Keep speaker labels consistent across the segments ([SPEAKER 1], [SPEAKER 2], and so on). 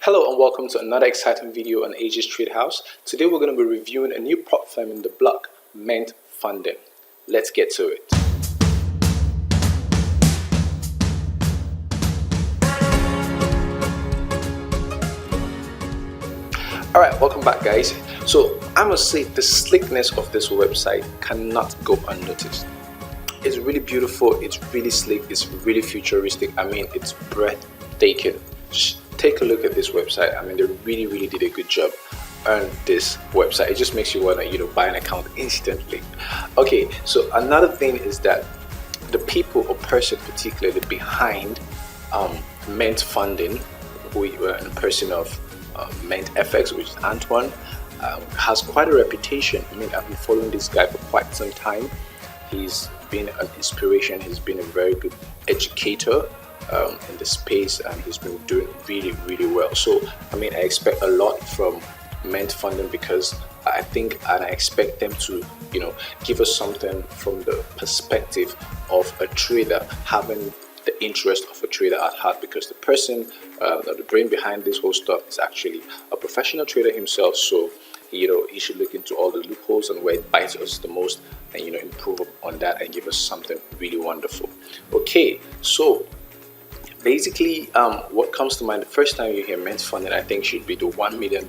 [SPEAKER 1] Hello and welcome to another exciting video on AJ's Trade House. Today we're going to be reviewing a new prop firm in the block, Ment Funding. Let's get to it. Alright, welcome back guys. So I must say the slickness of this website cannot go unnoticed. It's really beautiful, it's really slick, it's really futuristic. I mean, it's breathtaking. Just take a look at this website. I mean, they really did a good job on this website. It just makes you want to buy an account instantly. Okay, so another thing is that the people or person particularly behind Ment Funding, who were in the person of Ment FX, which is Antoine, has quite a reputation. I mean, I've been following this guy for quite some time. He's been an inspiration. He's been a very good educator in the space, and he's been doing really well. So I mean, I expect a lot from Ment Funding because I think and I expect them to give us something from the perspective of a trader, having the interest of a trader at heart, because the person the brain behind this whole stuff is actually a professional trader himself. So he should look into all the loopholes and where it bites us the most, and improve on that and give us something really wonderful. Okay, so basically what comes to mind the first time you hear Ment Funding, I think, should be the $1 million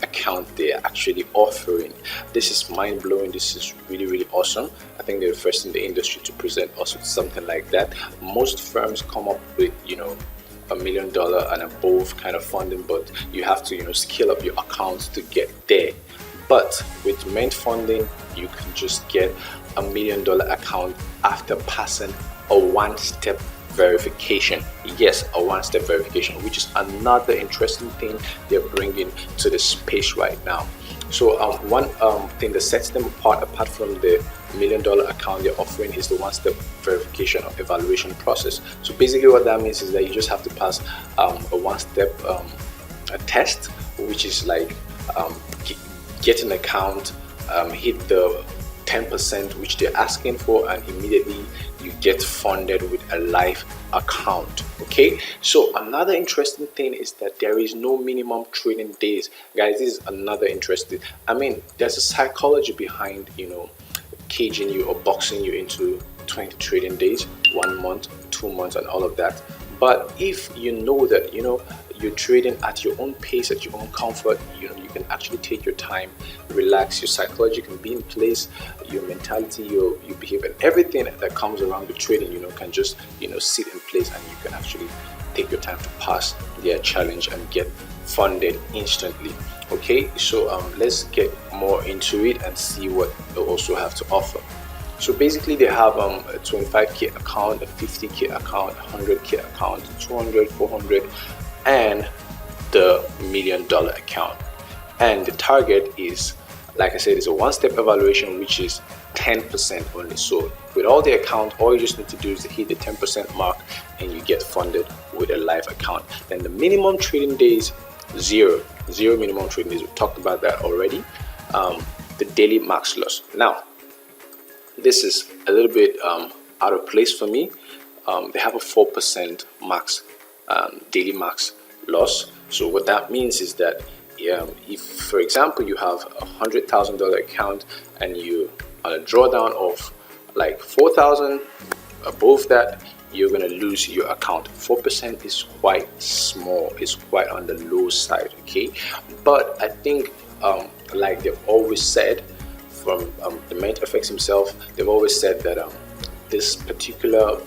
[SPEAKER 1] account they're actually offering. This is mind-blowing. This is really awesome. I think they're the first in the industry to present us with something like that. Most firms come up with $1 million and above kind of funding, but you have to scale up your accounts to get there. But with Ment Funding, you can just get $1 million account after passing a one-step verification. Yes, a one-step verification, which is another interesting thing they're bringing to the space right now. So one thing that sets them apart from the $1 million account they're offering, is the one-step verification of evaluation process. So basically what that means is that you just have to pass a one-step a test, which is like get an account, hit the 10% which they're asking for, and immediately you get funded with a live account. Okay, so another interesting thing is that there is no minimum trading days, guys. This is another interesting. I mean, there's a psychology behind caging you or boxing you into 20 trading days, 1 month, 2 months, and all of that. But if you know that you're trading at your own pace, at your own comfort, you can actually take your time, relax, your psychology can be in place, your mentality, your behavior, and everything that comes around the trading can just sit in place, and you can actually take your time to pass their challenge and get funded instantly. Okay, so let's get more into it and see what they also have to offer. So basically they have a 25k account, a 50k account, 100k account, 200, 400, and the $1 million account. And the target is, like I said, is a one-step evaluation, which is 10% only. So with all the account, all you just need to do is hit the 10% mark and you get funded with a live account. Then the minimum trading days, zero minimum trading days. We talked about that already. The daily max loss. Now this is a little bit out of place for me. They have a 4% max daily max loss. So what that means is that if, for example, you have a $100,000 account and you on a drawdown of like 4,000, above that, you're gonna lose your account. 4% is quite small. It's quite on the low side. Okay, but I think like they've always said, from the Ment FX himself, they've always said that this particular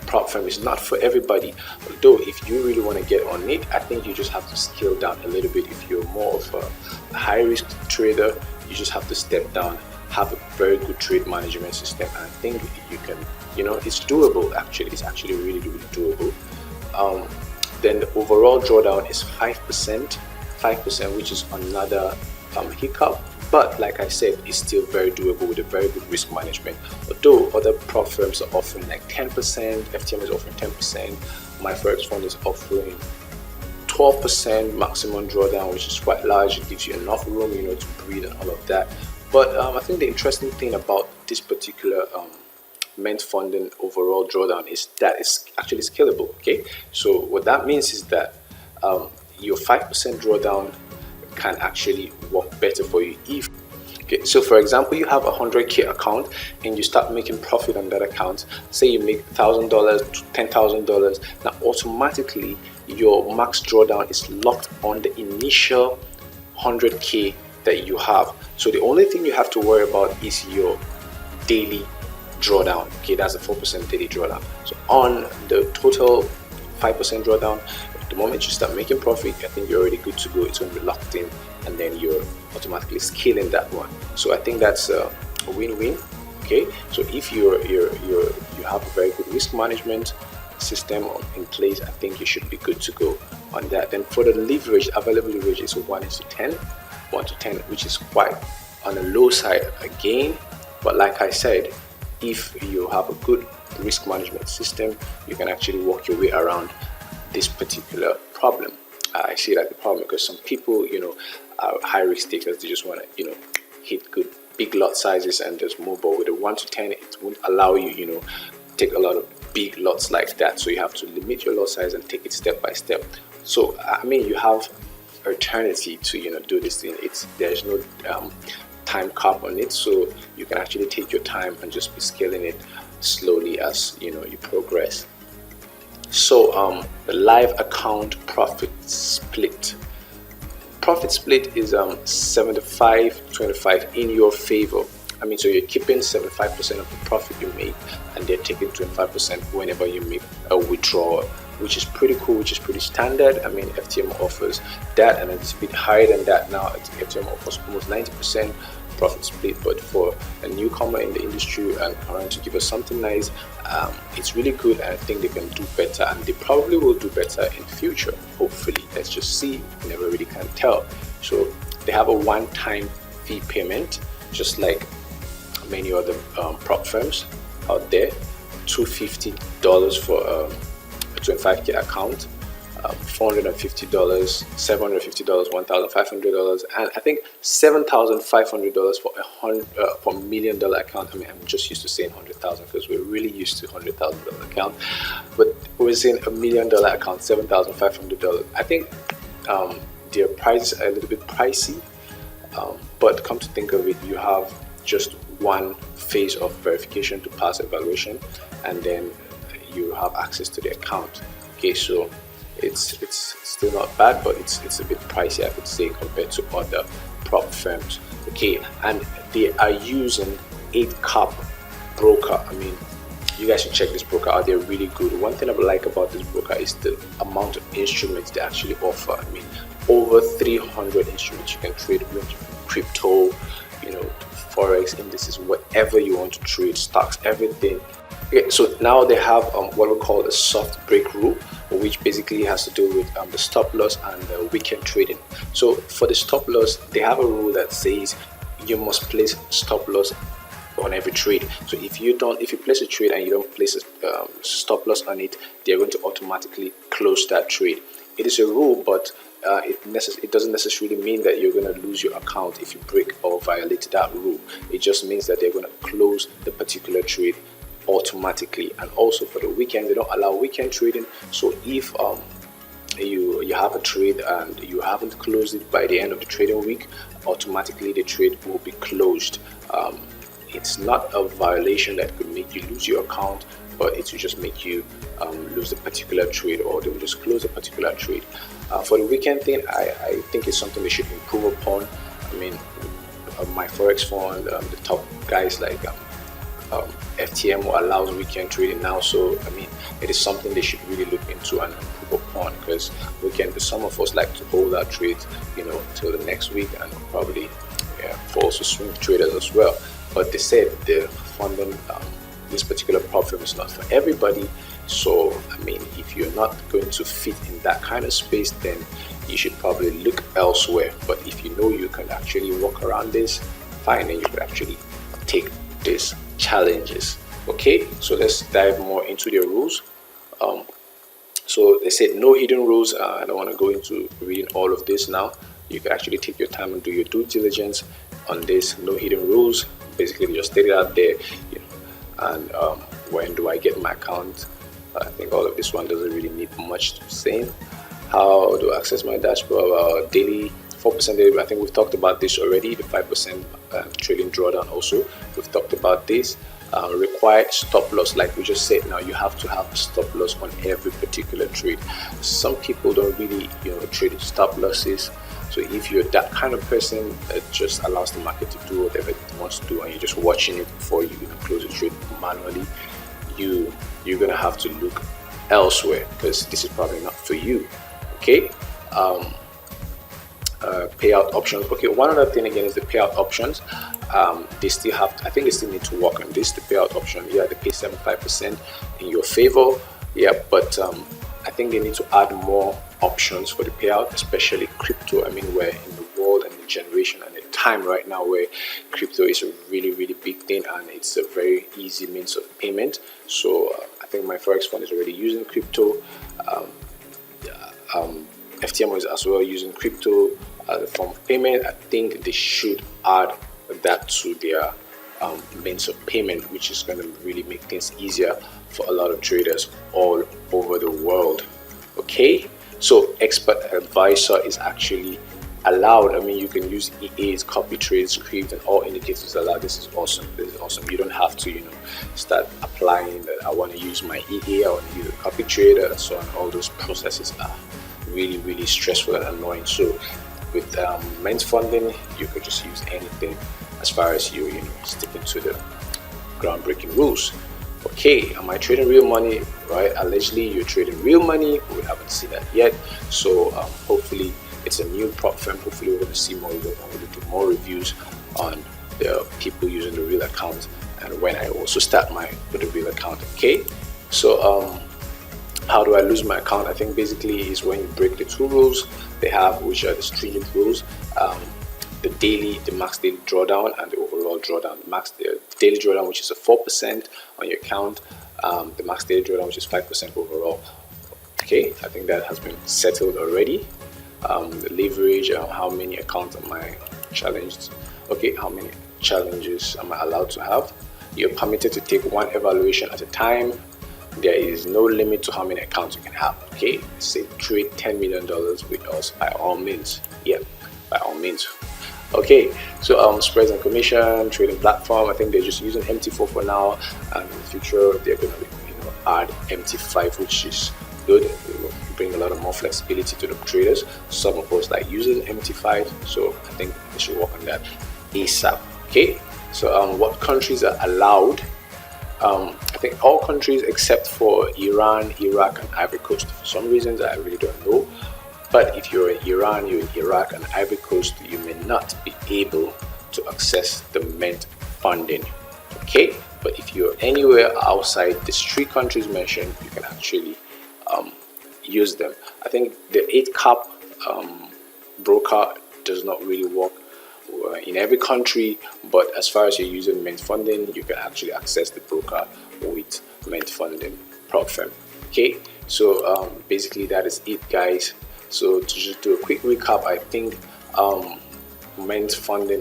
[SPEAKER 1] prop firm is not for everybody. Although if you really want to get on it, I think you just have to scale down a little bit. If you're more of a high risk trader, you just have to step down, have a very good trade management system, and I think you can, it's doable. Actually, it's actually really doable. Then the overall drawdown is 5%, which is another hiccup. But like I said, it's still very doable with a very good risk management. Although other prop firms are offering like 10%, FTM is offering 10%, my Forex fund is offering 12% maximum drawdown, which is quite large. It gives you enough room, to breathe and all of that. But I think the interesting thing about this particular Ment Funding overall drawdown is that it's actually scalable. Okay, so what that means is that your 5% drawdown can actually work better for you. If okay, so for example, you have a 100K account and you start making profit on that account. Say you make $1,000, $10,000. Now automatically your max drawdown is locked on the initial 100K that you have. So the only thing you have to worry about is your daily drawdown. Okay, that's a 4% daily drawdown. So on the total 5% drawdown, the moment you start making profit, I think you're already good to go. It's going to be locked in, and then you're automatically scaling that one. So I think that's a win-win. Okay, so if you have a very good risk management system in place, I think you should be good to go on that. Then for the leverage, available leverage is 1:10, which is quite on the low side again. But like I said, if you have a good risk management system, you can actually work your way around this particular problem. I see that the problem because some people, are high risk takers. They just want to, hit good big lot sizes and just move. But with a 1:10, it won't allow you, take a lot of big lots like that. So you have to limit your lot size and take it step by step. So I mean, you have eternity to do this thing. There's no time cap on it, so you can actually take your time and just be scaling it slowly as you progress. So the live account profit split is 75-25 in your favor. I mean, so you're keeping 75% of the profit you make, and they're taking 25% whenever you make a withdrawal, which is pretty cool, which is pretty standard. I mean, FTM offers that, and it's a bit higher than that now. FTM offers almost 90% profit split, but for a newcomer in the industry and trying to give us something nice, it's really good, and I think they can do better, and they probably will do better in future, hopefully. Let's just see. You never really can tell. So they have a one-time fee payment, just like many other prop firms out there. $250 for a 25K account, $450, $750, $1,500, and I think $7,500 for $1 million account. I mean, I'm just used to saying 100,000 because we're really used to $100,000 account, but we're saying $1 million account, $7,500. I think their prices are a little bit pricey, but come to think of it, you have just one phase of verification to pass evaluation, and then you have access to the account. Okay, so it's still not bad, but it's a bit pricey, I would say, compared to other prop firms. Okay, and they are using 8-cap broker. I mean, you guys should check this broker out. They're really good. One thing I like about this broker is the amount of instruments they actually offer. I mean, over 300 instruments you can trade with: crypto, forex, indices, whatever you want to trade, stocks, everything. Okay, so now they have what we call a soft break rule, which basically has to do with the stop loss and the weekend trading. So for the stop loss, they have a rule that says you must place stop loss on every trade. So if you place a trade and you don't place a stop loss on it, they're going to automatically close that trade. It is a rule, but it doesn't necessarily mean that you're going to lose your account if you break or violate that rule. It just means that they're going to close the particular trade automatically. And also for the weekend, they don't allow weekend trading. So if you have a trade and you haven't closed it by the end of the trading week, automatically the trade will be closed. It's not a violation that could make you lose your account, but it will just make you lose a particular trade, or they will just close a particular trade. For the weekend thing, I think it's something they should improve upon. I mean, my forex fund, the top guys like FTM allows weekend trading now, so I mean, it is something they should really look into and improve upon, because some of us like to hold our trades till the next week, and probably for also swing traders as well. But they said the funding, this particular platform is not for everybody. So I mean, if you're not going to fit in that kind of space, then you should probably look elsewhere. But if you know you can actually work around this, fine, then you could actually take these challenges. Okay, so let's dive more into the rules. So they said no hidden rules. I don't want to go into reading all of this now. You can actually take your time and do your due diligence on this. No hidden rules. Basically, they just state it out there. And when do I get my account? I think all of this one doesn't really need much to say. How do I access my dashboard? Daily 4%. I think we've talked about this already. The 5% trading drawdown also. We've talked about this. Required stop loss, like we just said. Now you have to have a stop loss on every particular trade. Some people don't really trade stop losses. So if you're that kind of person that just allows the market to do whatever it wants to do, and you're just watching it before you close the trade manually, you're gonna have to look elsewhere, because this is probably not for you. Okay. Payout options. Okay, one other thing again is the payout options. They still have, I think they still need to work on this. The payout option, yeah, they pay 75% in your favor, yeah, but I think they need to add more options for the payout, especially crypto. I mean, we're in the world and the generation and the time right now where crypto is a really big thing, and it's a very easy means of payment. So I think my Forex fund is already using crypto. FTM is as well using crypto as a form of payment. I think they should add that to their means of payment, which is going to really make things easier for a lot of traders all over the world. Okay, so expert advisor is actually allowed. I mean, you can use EAs, copy trades, script, and all indicators allowed. This is awesome. This is awesome. You don't have to start applying that I want to use my EA, I want to use a copy trader, and so on. All those processes are really stressful and annoying. So with Ment funding, you could just use anything as far as you sticking to the groundbreaking rules. Okay, am I trading real money? Right, allegedly you're trading real money. We haven't seen that yet, so hopefully it's a new prop firm. Hopefully we're going to see more. We're going to do more reviews on the people using the real account, and when I also start with the real account. Okay, so how do I lose my account? I think basically is when you break the two rules they have, which are the stringent rules: the max daily drawdown and the overall drawdown. The daily drawdown, which is a 4% on your account, the max daily drawdown, which is 5% overall. Okay, I think that has been settled already. The leverage, how many accounts am I challenged? Okay, how many challenges am I allowed to have? You're permitted to take one evaluation at a time. There is no limit to how many accounts you can have. Okay, say trade $10 million with us, by all means. Yeah, by all means. Okay, so spreads and commission, trading platform, I think they're just using MT4 for now, and in the future they're going to add MT5, which is good. It will bring a lot of more flexibility to the traders. Some of us like using MT5, so I think they should work on that ASAP. Okay, so what countries are allowed? I think all countries except for Iran, Iraq, and Ivory Coast. For some reasons I really don't know, but if you're in Iran, you're in Iraq, and Ivory Coast, you may not be able to access the Ment funding. Okay, but if you're anywhere outside these three countries mentioned, you can actually use them. I think the 8-cap broker does not really work in every country, but as far as you're using Ment funding, you can actually access the broker with Ment funding prop firm. Okay, so basically that is it, guys. So to just do a quick recap, I think Ment funding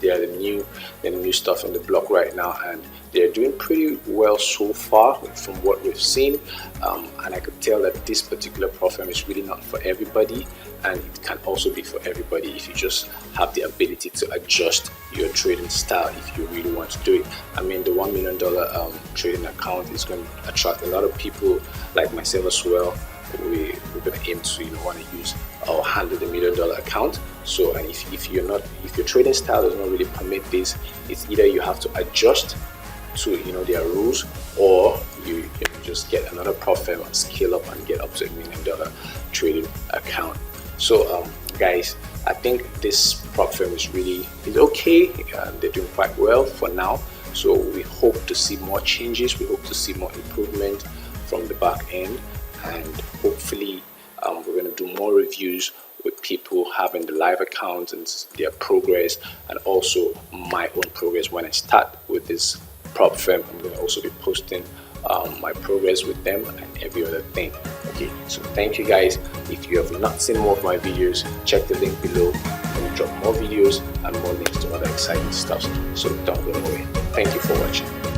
[SPEAKER 1] they're the new stuff in the block right now, and they're doing pretty well so far from what we've seen, and I could tell that this particular prop firm is really not for everybody, and it can also be for everybody if you just have the ability to adjust your trading style if you really want to do it. I mean, the $1 million trading account is going to attract a lot of people like myself as well. We're going to aim to want to use or handle the $1 million account. So, and if your trading style does not really permit this, it's either you have to adjust to their rules, or you just get another prop firm and scale up and get up to $1 million trading account. So guys, I think this prop firm is okay, and they're doing quite well for now. So we hope to see more changes, we hope to see more improvement from the back end, and hopefully we're going to do more reviews with people having the live accounts and their progress, and also my own progress when I start with this prop firm. I'm going to also be posting my progress with them and every other thing. Okay, so thank you guys. If you have not seen more of my videos, check the link below. I will drop more videos and more links to other exciting stuff, so don't go away. Thank you for watching.